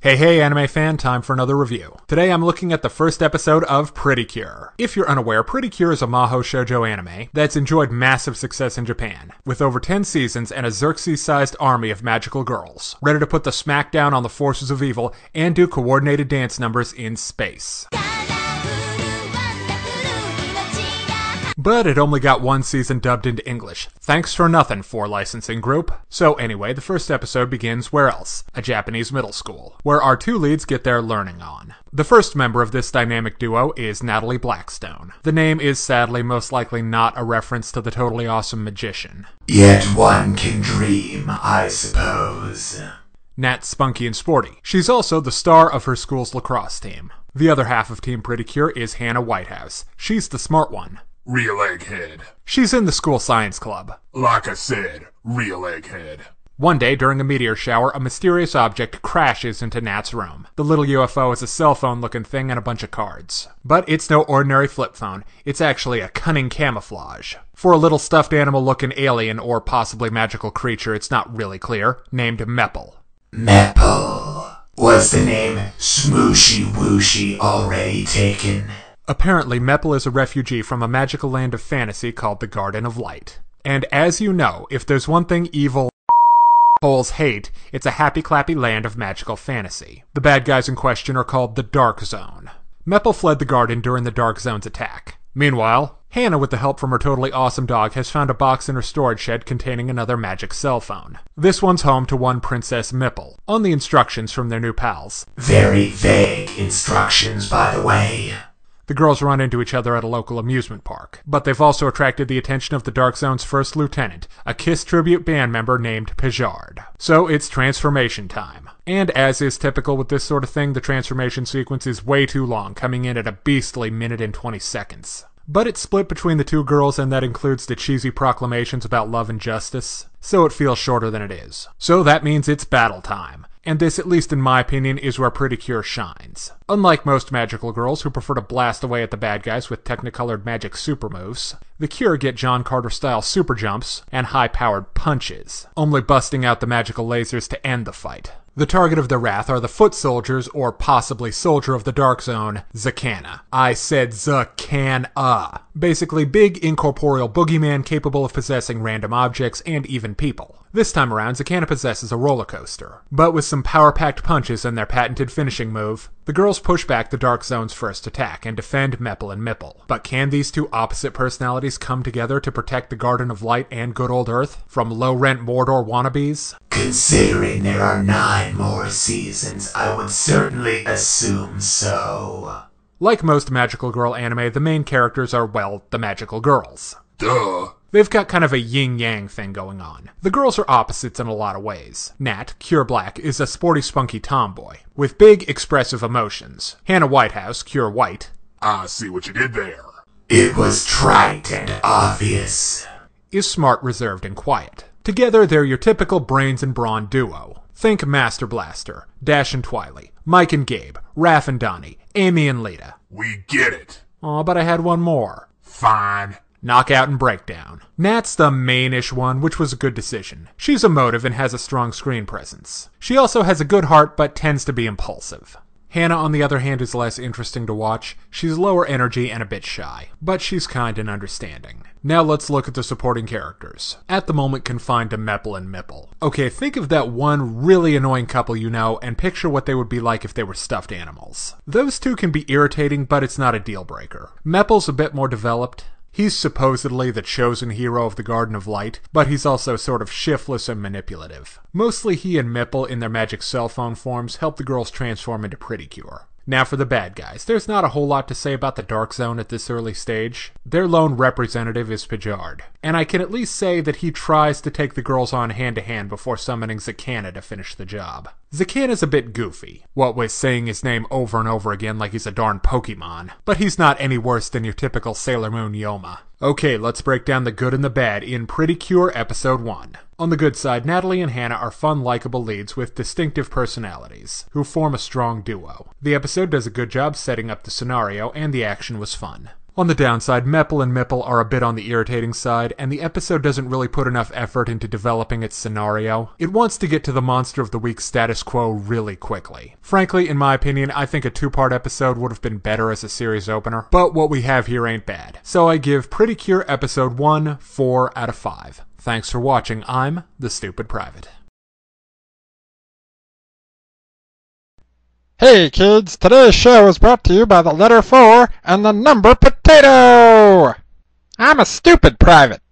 Hey anime fan, time for another review. Today I'm looking at the first episode of Pretty Cure. If you're unaware, Pretty Cure is a mahou shoujo anime that's enjoyed massive success in Japan, with over 10 seasons and a Xerxes-sized army of magical girls, ready to put the smackdown on the forces of evil and do coordinated dance numbers in space. But it only got one season dubbed into English. Thanks for nothing, 4 licensing group. So anyway, the first episode begins where else? A Japanese middle school, where our 2 leads get their learning on. The first member of this dynamic duo is Natalie Blackstone. The name is sadly most likely not a reference to the totally awesome magician. Yet one can dream, I suppose. Nat's spunky and sporty. She's also the star of her school's lacrosse team. The other half of Team Pretty Cure is Hannah Whitehouse. She's the smart one. Real egghead. She's in the school science club. Like I said, real egghead. One day, during a meteor shower, a mysterious object crashes into Nat's room. The little UFO is a cell phone-looking thing and a bunch of cards. But it's no ordinary flip phone. It's actually a cunning camouflage. For a little stuffed animal-looking alien or possibly magical creature, it's not really clear, named Meppel. Meppel. Was the name Smooshy Wooshy already taken? Apparently, Meppel is a refugee from a magical land of fantasy called the Garden of Light. And as you know, if there's one thing evil holes hate, it's a happy-clappy land of magical fantasy. The bad guys in question are called the Dark Zone. Meppel fled the garden during the Dark Zone's attack. Meanwhile, Hannah, with the help from her totally awesome dog, has found a box in her storage shed containing another magic cell phone. This one's home to one Princess Meppel, on the instructions from their new pals. Very vague instructions, by the way. The girls run into each other at a local amusement park, but they've also attracted the attention of the Dark Zone's first lieutenant, a KISS tribute band member named Pejard. So it's transformation time. And as is typical with this sort of thing, the transformation sequence is way too long, coming in at a beastly minute and 20 seconds. But it's split between the 2 girls, and that includes the cheesy proclamations about love and justice, so it feels shorter than it is. So that means it's battle time. And this, at least in my opinion, is where Pretty Cure shines. Unlike most magical girls who prefer to blast away at the bad guys with technicolored magic super moves, the Cure get John Carter-style super jumps and high-powered punches, only busting out the magical lasers to end the fight. The target of their wrath are the foot soldiers, or possibly soldier of the Dark Zone, Zakana. I said Zakana. Basically, big, incorporeal boogeyman capable of possessing random objects and even people. This time around, Zakana possesses a roller coaster. But with some power-packed punches and their patented finishing move, the girls push back the Dark Zone's first attack and defend Meppel and Meppel. But can these 2 opposite personalities come together to protect the Garden of Light and good old Earth from low-rent Mordor wannabes? Considering there are 9 more seasons, I would certainly assume so. Like most magical girl anime, the main characters are, well, the magical girls. Duh. They've got kind of a yin-yang thing going on. The girls are opposites in a lot of ways. Nat, Cure Black, is a sporty, spunky tomboy, with big, expressive emotions. Hannah Whitehouse, Cure White, I see what you did there. It was trite and obvious. Is smart, reserved, and quiet. Together, they're your typical brains and brawn duo. Think Master Blaster, Dash and Twily, Mike and Gabe, Raph and Donnie, Amy and Lita. We get it. Aw, but I had one more. Fine. Knockout and Breakdown. Nat's the main-ish one, which was a good decision. She's emotive and has a strong screen presence. She also has a good heart, but tends to be impulsive. Hannah, on the other hand, is less interesting to watch. She's lower energy and a bit shy, but she's kind and understanding. Now let's look at the supporting characters. At the moment confined to Meppel and Meppel. Okay, think of that one really annoying couple you know, and picture what they would be like if they were stuffed animals. Those 2 can be irritating, but it's not a deal breaker. Meppel's a bit more developed. He's supposedly the chosen hero of the Garden of Light, but he's also sort of shiftless and manipulative. Mostly he and Meppel, in their magic cell phone forms, help the girls transform into Pretty Cure. Now for the bad guys. There's not a whole lot to say about the Dark Zone at this early stage. Their lone representative is Pejard, and I can at least say that he tries to take the girls on hand-to-hand before summoning Zakana to finish the job. Zakana's a bit goofy, what with saying his name over and over again like he's a darn Pokemon, but he's not any worse than your typical Sailor Moon Yoma. Okay, let's break down the good and the bad in Pretty Cure Episode 1. On the good side, Natalie and Hannah are fun, likable leads with distinctive personalities, who form a strong duo. The episode does a good job setting up the scenario, and the action was fun. On the downside, Meppel and Mipple are a bit on the irritating side, and the episode doesn't really put enough effort into developing its scenario. It wants to get to the Monster of the Week status quo really quickly. Frankly, in my opinion, I think a 2-part episode would have been better as a series opener, but what we have here ain't bad. So I give Pretty Cure Episode 1 4 out of 5. Thanks for watching. I'm the Stupid Private. Hey kids, today's show is brought to you by the letter 4 and the number potato! I'm a stupid private.